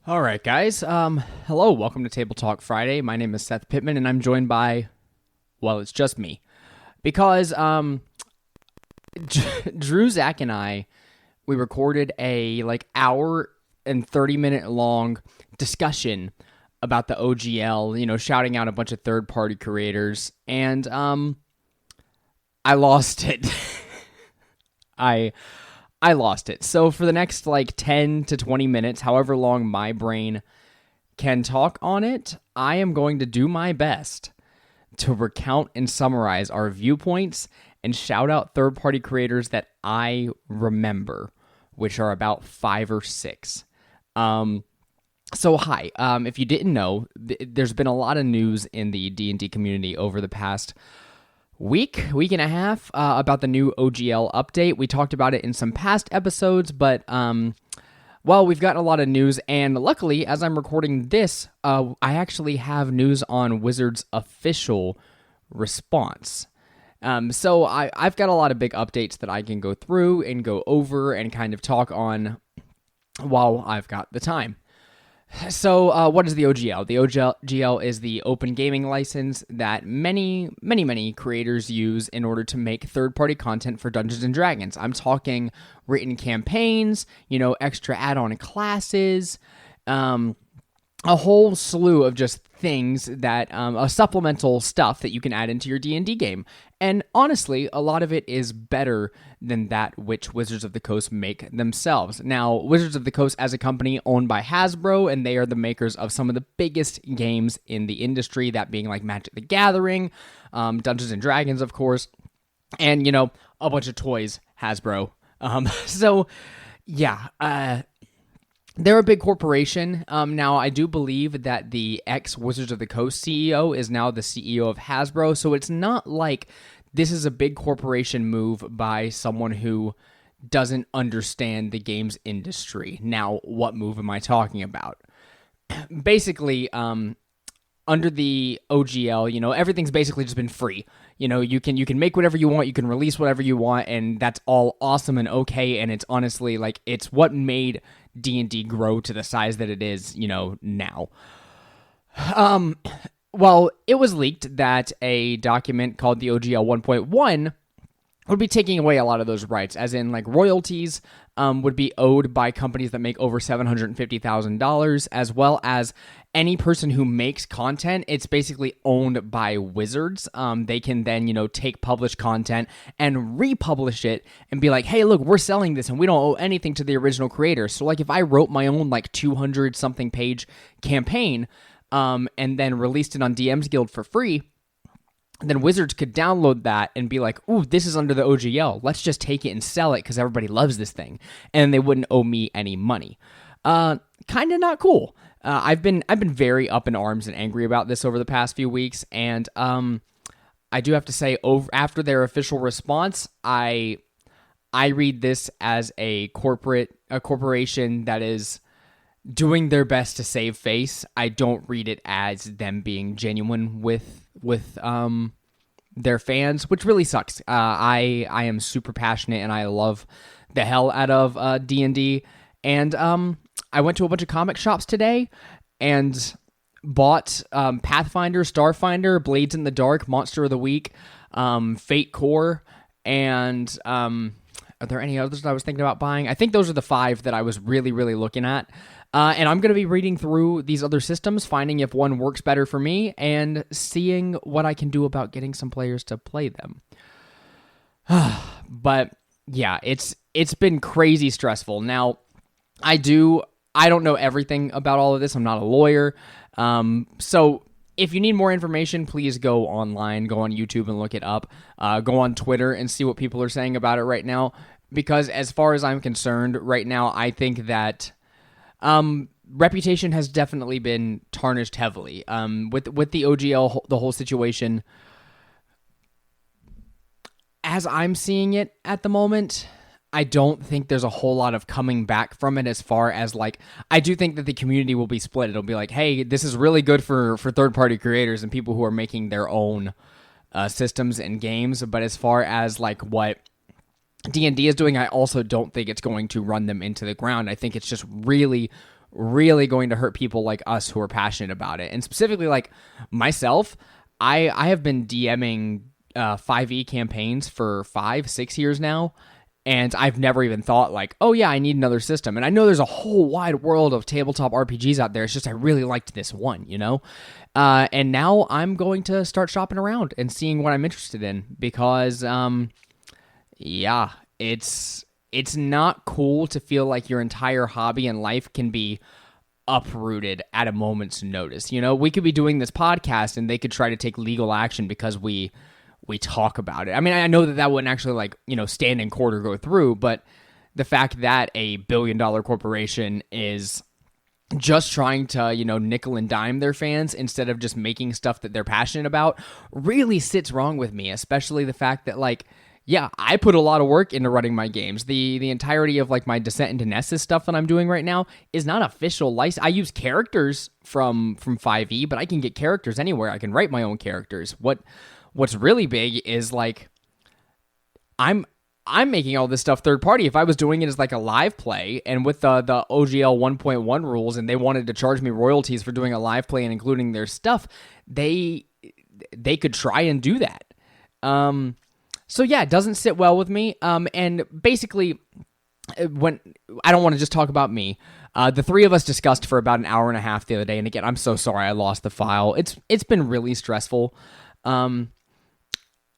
All right, guys. Hello, welcome to Table Talk Friday. My name is Seth Pittman, and I'm joined by, well, it's just me, because Drew, Zach, and we recorded a hour and 30-minute long discussion about the OGL. Shouting out a bunch of third-party creators, and I lost it. I lost it. So for the next 10 to 20 minutes, however long my brain can talk on it, I am going to do my best to recount and summarize our viewpoints and shout out third-party creators that I remember, which are about 5 or 6. So hi, if you didn't know, there's been a lot of news in the D&D community over the past week and a half about the new OGL update. We talked about it in some past episodes, but we've gotten a lot of news, and luckily, as I'm recording this, I actually have news on Wizards' official response. So I've got a lot of big updates that I can go through and go over and kind of talk on while I've got the time. So what is the OGL? The OGL is the open gaming license that many creators use in order to make third-party content for Dungeons & Dragons. I'm talking written campaigns, extra add-on classes, a whole slew of just things that supplemental stuff that you can add into your D&D game. And honestly, a lot of it is better than that which Wizards of the Coast make themselves. Now, Wizards of the Coast as a company owned by Hasbro, and they are the makers of some of the biggest games in the industry, that being like Magic the Gathering, Dungeons & Dragons, of course, and, a bunch of toys, Hasbro. They're a big corporation. Now, I do believe that the ex-Wizards of the Coast CEO is now the CEO of Hasbro, so it's not like this is a big corporation move by someone who doesn't understand the games industry. Now, what move am I talking about? Basically, under the OGL, everything's basically just been free. You can make whatever you want, you can release whatever you want, and that's all awesome and okay, and it's honestly, it's what made D&D grow to the size that it is, now. Well, it was leaked that a document called the OGL 1.1 would be taking away a lot of those rights, as in, royalties would be owed by companies that make over $750,000, as well as any person who makes content. It's basically owned by Wizards. They can then, take published content and republish it and be like, hey, look, we're selling this and we don't owe anything to the original creator. So, if I wrote my own, 200-something page campaign and then released it on DM's Guild for free, then Wizards could download that and be like, ooh, this is under the OGL. Let's just take it and sell it because everybody loves this thing. And they wouldn't owe me any money. Kind of not cool. I've been very up in arms and angry about this over the past few weeks. And I do have to say, after their official response, I read this as a corporation that is doing their best to save face. I don't read it as them being genuine with their fans, which really sucks. I am super passionate and I love the hell out of D&D. And I went to a bunch of comic shops today and bought Pathfinder, Starfinder, Blades in the Dark, Monster of the Week, Fate Core, and are there any others that I was thinking about buying? I think those are the 5 that I was really, really looking at. And I'm going to be reading through these other systems, finding if one works better for me, and seeing what I can do about getting some players to play them. But yeah, it's been crazy stressful. Now, I don't know everything about all of this. I'm not a lawyer. So if you need more information, please go online, go on YouTube and look it up. Go on Twitter and see what people are saying about it right now. Because as far as I'm concerned right now, I think that reputation has definitely been tarnished heavily. With the OGL, the whole situation, as I'm seeing it at the moment, I don't think there's a whole lot of coming back from it, as far as I do think that the community will be split. It'll be like, hey, this is really good for third-party creators and people who are making their own systems and games. But as far as what D&D is doing, I also don't think it's going to run them into the ground. I think it's just really, really going to hurt people like us who are passionate about it. And specifically, like myself, I have been DMing 5e campaigns for 5-6 years now, and I've never even thought like, oh yeah, I need another system. And I know there's a whole wide world of tabletop RPGs out there. It's just I really liked this one, you know? And now I'm going to start shopping around and seeing what I'm interested in because, yeah, it's not cool to feel like your entire hobby and life can be uprooted at a moment's notice. You know, we could be doing this podcast and they could try to take legal action because we talk about it. I mean, I know that wouldn't actually like, you know, stand in court or go through, but the fact that a billion-dollar corporation is just trying to, you know, nickel and dime their fans instead of just making stuff that they're passionate about really sits wrong with me, especially the fact that, like, yeah, I put a lot of work into running my games. The entirety of, like, my Descent into Nessus stuff that I'm doing right now is not official license. I use characters from 5e, but I can get characters anywhere. I can write my own characters. What's really big is, like, I'm making all this stuff third party. If I was doing it as like a live play and with the OGL 1.1 rules and they wanted to charge me royalties for doing a live play and including their stuff, they could try and do that. So yeah, it doesn't sit well with me. And basically, when I don't want to just talk about me, the three of us discussed for about an hour and a half the other day. And again, I'm so sorry I lost the file. It's been really stressful.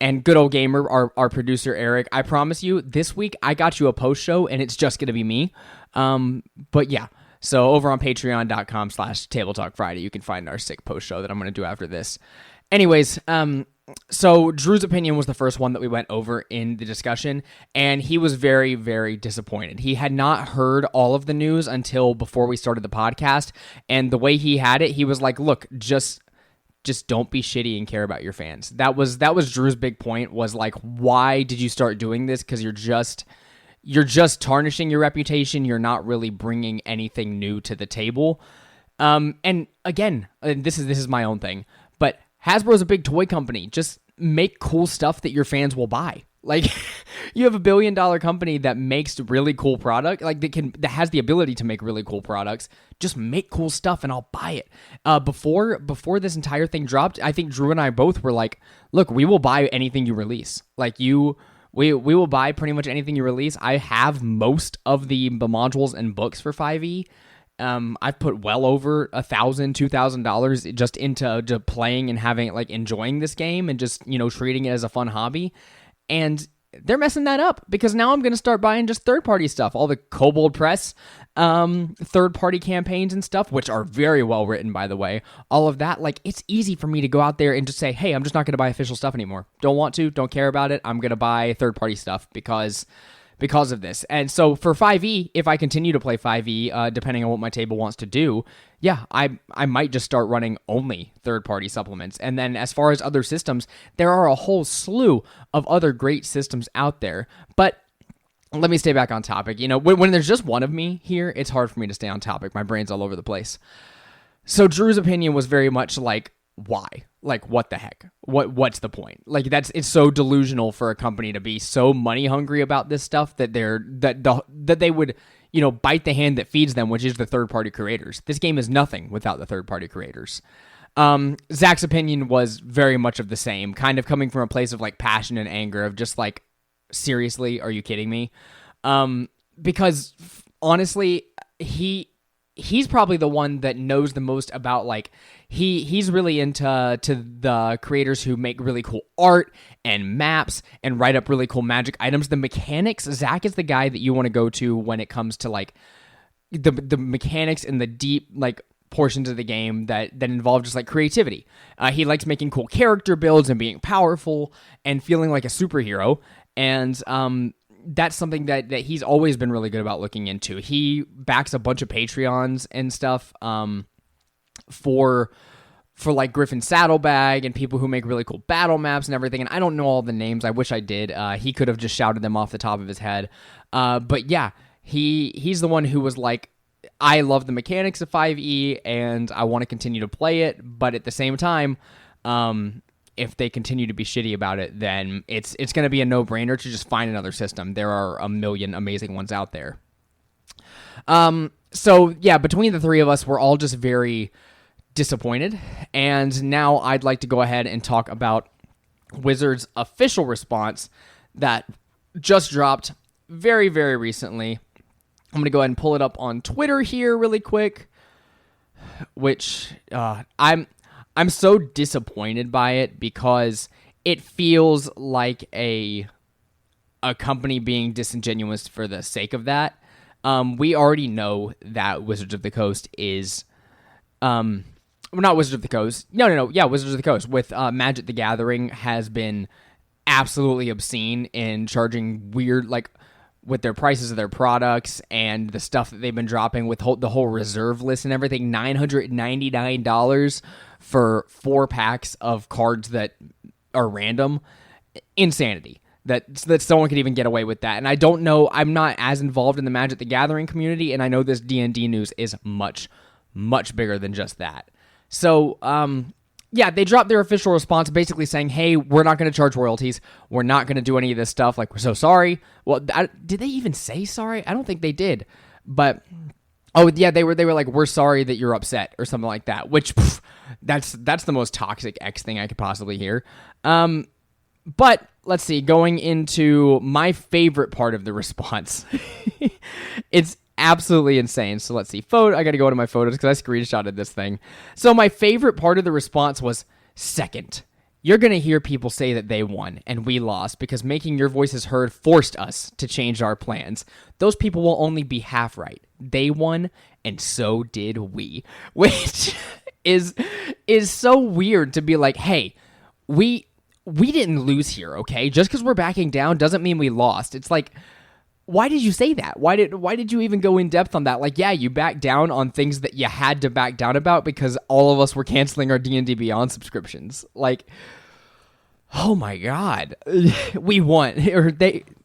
And good old gamer, our producer Eric, I promise you, this week I got you a post show, and it's just gonna be me. But yeah, so over on Patreon.com/TableTalkFriday, you can find our sick post show that I'm gonna do after this. Anyways, so Drew's opinion was the first one that we went over in the discussion, and he was very, very disappointed. He had not heard all of the news until before we started the podcast, and the way he had it, he was like, "Look, just don't be shitty and care about your fans." That was Drew's big point, was like, why did you start doing this? Because you're just tarnishing your reputation. You're not really bringing anything new to the table. And again, this is my own thing, but Hasbro's a big toy company. Just make cool stuff that your fans will buy. Like, you have a $1 billion company that makes really cool product, like that has the ability to make really cool products. Just make cool stuff and I'll buy it. Before this entire thing dropped, I think Drew and I both were like, look, we will buy anything you release. Like we will buy pretty much anything you release. I have most of the modules and books for 5e. I've put well over $1,000-$2,000 just into playing and having like enjoying this game and just, you know, treating it as a fun hobby. And they're messing that up because now I'm going to start buying just third-party stuff. All the Kobold Press third-party campaigns and stuff, which are very well written, by the way. All of that, like, it's easy for me to go out there and just say, hey, I'm just not going to buy official stuff anymore. Don't want to, don't care about it. I'm going to buy third-party stuff because of this. And so for 5e, if I continue to play 5e, depending on what my table wants to do, yeah, I might just start running only third-party supplements. And then as far as other systems, there are a whole slew of other great systems out there. But let me stay back on topic. You know, when there's just one of me here, it's hard for me to stay on topic. My brain's all over the place. So Drew's opinion was very much like, why? Like, what the heck? What's the point? Like, it's so delusional for a company to be so money hungry about this stuff that they would, you know, bite the hand that feeds them, which is the third party creators. This game is nothing without the third party creators. Zach's opinion was very much of the same, kind of coming from a place of like passion and anger of just like, seriously, are you kidding me? Because honestly, he's probably the one that knows the most about, like, he's really into the creators who make really cool art and maps and write up really cool magic items. The mechanics, Zach is the guy that you want to go to when it comes to like the mechanics and the deep like portions of the game that involve just like creativity. He likes making cool character builds and being powerful and feeling like a superhero. And that's something that he's always been really good about looking into. He backs a bunch of Patreons and stuff for like Griffin Saddlebag and people who make really cool battle maps and everything. And I don't know all the names. I wish I did. He could have just shouted them off the top of his head. But yeah, he's the one who was like, I love the mechanics of 5e and I want to continue to play it. But at the same time, if they continue to be shitty about it, then it's going to be a no-brainer to just find another system. There are a million amazing ones out there. So yeah, between the three of us, we're all just very disappointed. And now I'd like to go ahead and talk about Wizards' official response that just dropped very, very recently. I'm going to go ahead and pull it up on Twitter here really quick, which I'm so disappointed by it because it feels like a company being disingenuous for the sake of that. We already know that Wizards of the Coast is not Wizards of the Coast. No. Yeah, Wizards of the Coast with Magic the Gathering has been absolutely obscene in charging weird, like, with their prices of their products and the stuff that they've been dropping with the whole reserve list and everything. $999 for 4 packs of cards that are random. Insanity. That someone could even get away with that. And I don't know, I'm not as involved in the Magic the Gathering community, and I know this D&D news is much, much bigger than just that. So, yeah, they dropped their official response basically saying, hey, we're not going to charge royalties. We're not going to do any of this stuff. Like, we're so sorry. Well, did they even say sorry? I don't think they did. But, oh, yeah, they were like, we're sorry that you're upset or something like that, which, that's the most toxic X thing I could possibly hear. But let's see, going into my favorite part of the response. It's absolutely insane. So let's see. I got to go into my photos because I screenshotted this thing. So my favorite part of the response was, second, you're going to hear people say that they won and we lost because making your voices heard forced us to change our plans. Those people will only be half right. They won and so did we. Which is so weird to be like, hey, we didn't lose here, okay? Just because we're backing down doesn't mean we lost. It's like, why did you say that? Why did you even go in depth on that? Like, yeah, you backed down on things that you had to back down about because all of us were canceling our D&D Beyond subscriptions. Like, oh my God. We won.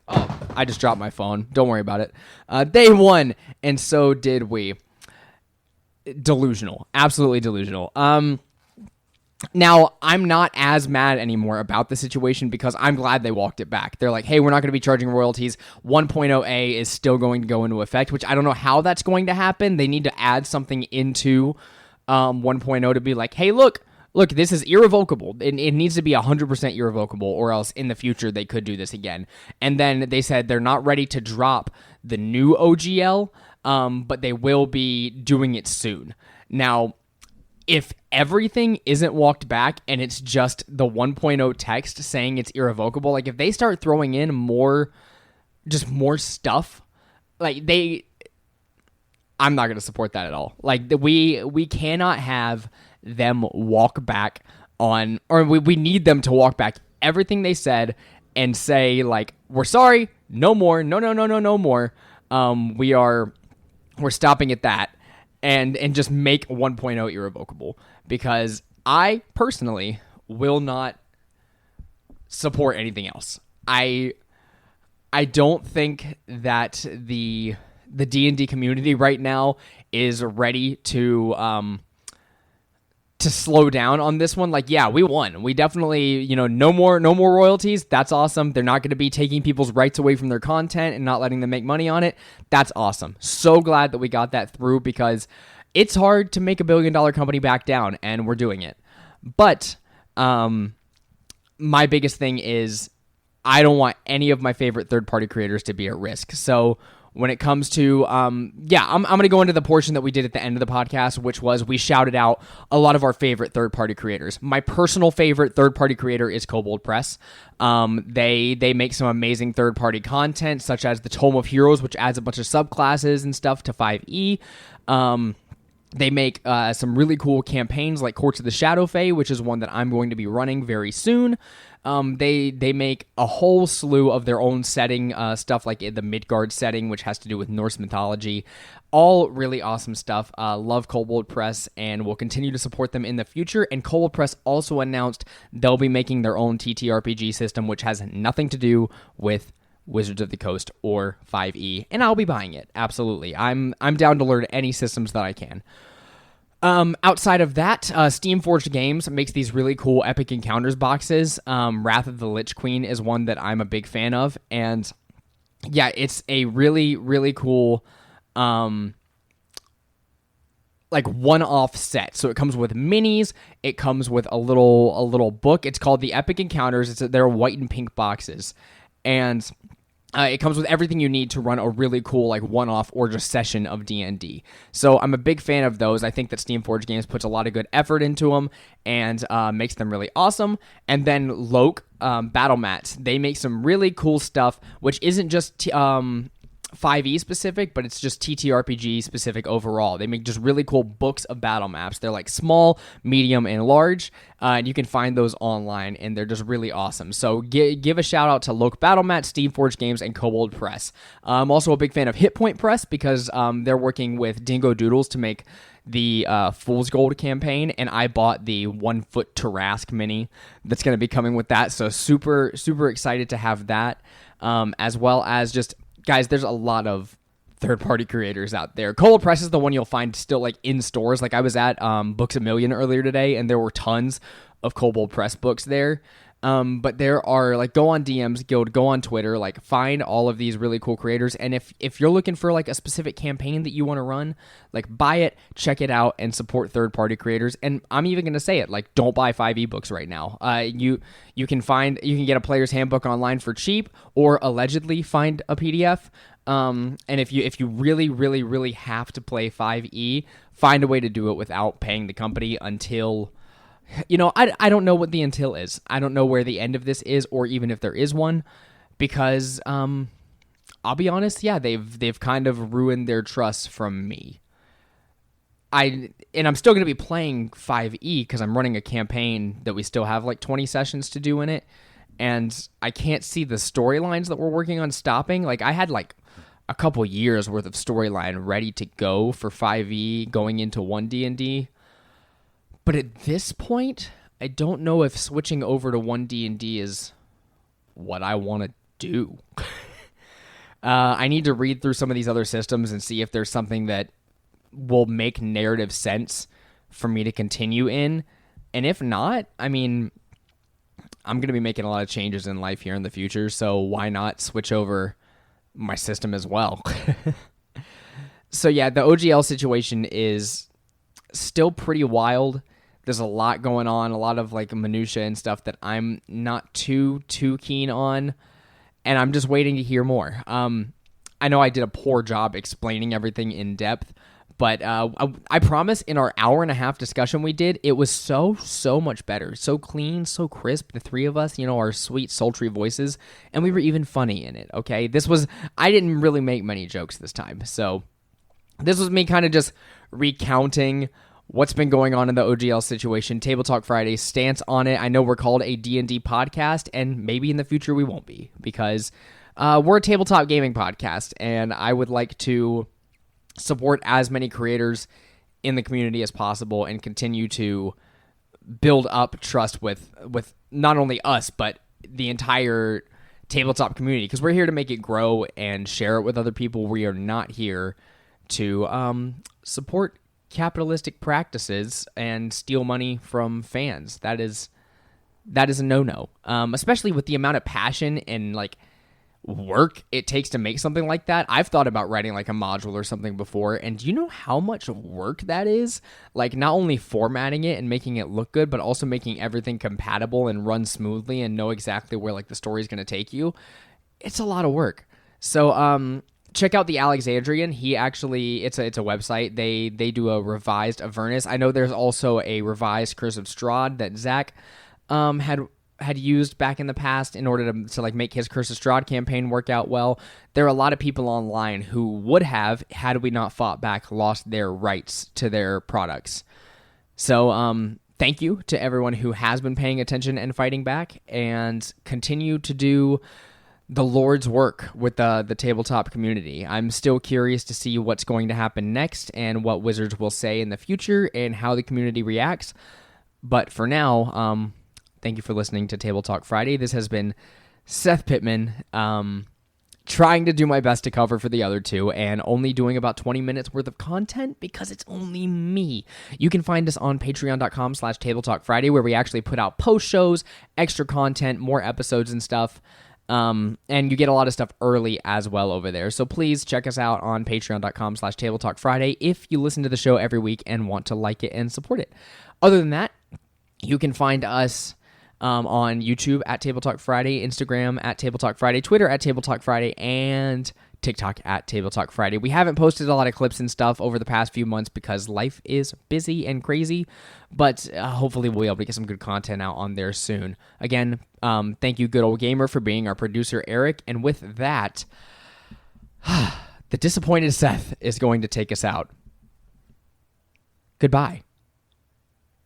I just dropped my phone. Don't worry about it. They won, and so did we. Delusional. Absolutely delusional. Now, I'm not as mad anymore about the situation because I'm glad they walked it back. They're like, hey, we're not going to be charging royalties. 1.0A is still going to go into effect, which I don't know how that's going to happen. They need to add something into 1.0 to be like, hey, look, this is irrevocable. It needs to be 100% irrevocable, or else in the future they could do this again. And then they said they're not ready to drop the new OGL, but they will be doing it soon. Now, if everything isn't walked back and it's just the 1.0 text saying it's irrevocable, like if they start throwing in more stuff, like I'm not going to support that at all. Like we cannot have them walk back on, or we need them to walk back everything they said and say like, we're sorry, no more, no more. We're stopping at that. And just make 1.0 irrevocable, because I personally will not support anything else. I don't think that the D&D community right now is ready to slow down on this one. Like, yeah, we won. We definitely, no more royalties. That's awesome. They're not going to be taking people's rights away from their content and not letting them make money on it. That's awesome. So glad that we got that through, because it's hard to make $1 billion company back down, and we're doing it. But my biggest thing is I don't want any of my favorite third-party creators to be at risk. So when it comes to, I'm going to go into the portion that we did at the end of the podcast, which was we shouted out a lot of our favorite third-party creators. My personal favorite third-party creator is Kobold Press. They make some amazing third-party content, such as the Tome of Heroes, which adds a bunch of subclasses and stuff to 5e. They make some really cool campaigns like Courts of the Shadowfey, which is one that I'm going to be running very soon. They make a whole slew of their own setting stuff, like the Midgard setting, which has to do with Norse mythology. All really awesome stuff. Love Kobold Press, and will continue to support them in the future. And Kobold Press also announced they'll be making their own TTRPG system, which has nothing to do with Wizards of the Coast or 5e, and I'll be buying it. Absolutely. I'm down to learn any systems that I can. Outside of that, Steamforged Games makes these really cool Epic Encounters boxes. Wrath of the Lich Queen is one that I'm a big fan of, and yeah, it's a really, really cool like one-off set. So it comes with minis. It comes with a little book. It's called the Epic Encounters. They're white and pink boxes, and it comes with everything you need to run a really cool like one-off or just session of D&D. So I'm a big fan of those. I think that Steamforged Games puts a lot of good effort into them and makes them really awesome. And then Loke Battle Mats, they make some really cool stuff, which isn't just 5e specific, but it's just TTRPG specific overall. They make just really cool books of battle maps. They're like small, medium, and large, and you can find those online, and they're just really awesome. So give a shout out to Loke Battle Mat, Steamforged Games, and Kobold Press. I'm also a big fan of Hit Point Press because they're working with Dingo Doodles to make the Fool's Gold campaign, and I bought the 1 foot Tarask mini that's going to be coming with that. So super, super excited to have that, as well as just... Guys, there's a lot of third-party creators out there. Kobold Press is the one you'll find still like in stores. Like I was at Books A Million earlier today, and there were tons of Kobold Press books there. But there are like go on DMs Guild, go on Twitter, like find all of these really cool creators. And if you're looking for like a specific campaign that you want to run, like buy it, check it out, and support third-party creators. And I'm even gonna say it, like don't buy 5 ebooks right now. You can get a player's handbook online for cheap, or allegedly find a PDF. And if you really, really, really have to play 5e, find a way to do it without paying the company until... I don't know what the until is. I don't know where the end of this is, or even if there is one, because I'll be honest, yeah, they've kind of ruined their trust from me. I'm still going to be playing 5e because I'm running a campaign that we still have like 20 sessions to do in it, and I can't see the storylines that we're working on stopping. Like I had like a couple years worth of storyline ready to go for 5e going into 1D&D. But at this point, I don't know if switching over to 1D&D is what I want to do. I need to read through some of these other systems and see if there's something that will make narrative sense for me to continue in. And if not, I mean, I'm going to be making a lot of changes in life here in the future, so why not switch over my system as well? So yeah, the OGL situation is still pretty wild. There's a lot going on, a lot of like minutia and stuff that I'm not too keen on, and I'm just waiting to hear more. I know I did a poor job explaining everything in depth, but I promise in our hour and a half discussion we did, it was so much better, so clean, so crisp. The three of us, our sweet, sultry voices, and we were even funny in it. Okay, I didn't really make many jokes this time, so this was me kind of just recounting what's been going on in the OGL situation, Table Talk Friday's stance on it. I know we're called a D&D podcast, and maybe in the future we won't be, because we're a tabletop gaming podcast, and I would like to support as many creators in the community as possible and continue to build up trust with not only us, but the entire tabletop community, because we're here to make it grow and share it with other people. We are not here to support capitalistic practices and steal money from fans. That is a no-no, especially with the amount of passion and like work it takes to make something like that. I've thought about writing like a module or something before, and do you know how much work that is? Like not only formatting it and making it look good, but also making everything compatible and run smoothly and know exactly where like the story is going to take you. It's a lot of work. So check out the Alexandrian. He actually, it's a website. They do a revised Avernus. I know there's also a revised Curse of Strahd that Zach had used back in the past in order to like make his Curse of Strahd campaign work out well. There are a lot of people online who would have, had we not fought back, lost their rights to their products. So thank you to everyone who has been paying attention and fighting back, and continue to do the Lord's work with the tabletop community. I'm still curious to see what's going to happen next and what Wizards will say in the future and how the community reacts. But for now, thank you for listening to Table Talk Friday. This has been Seth Pittman, trying to do my best to cover for the other two, and only doing about 20 minutes worth of content because it's only me. You can find us on patreon.com/tabletalkfriday, where we actually put out post shows, extra content, more episodes and stuff. And you get a lot of stuff early as well over there. So please check us out on patreon.com/tabletalkfriday if you listen to the show every week and want to like it and support it. Other than that, you can find us on YouTube at Table Talk Friday, Instagram at Table Talk Friday, Twitter at Table Talk Friday, and TikTok at Table Talk Friday. We haven't posted a lot of clips and stuff over the past few months because life is busy and crazy, but hopefully we'll be able to get some good content out on there soon. Again, thank you, Good Old Gamer, for being our producer, Eric. And with that, the disappointed Seth is going to take us out. Goodbye.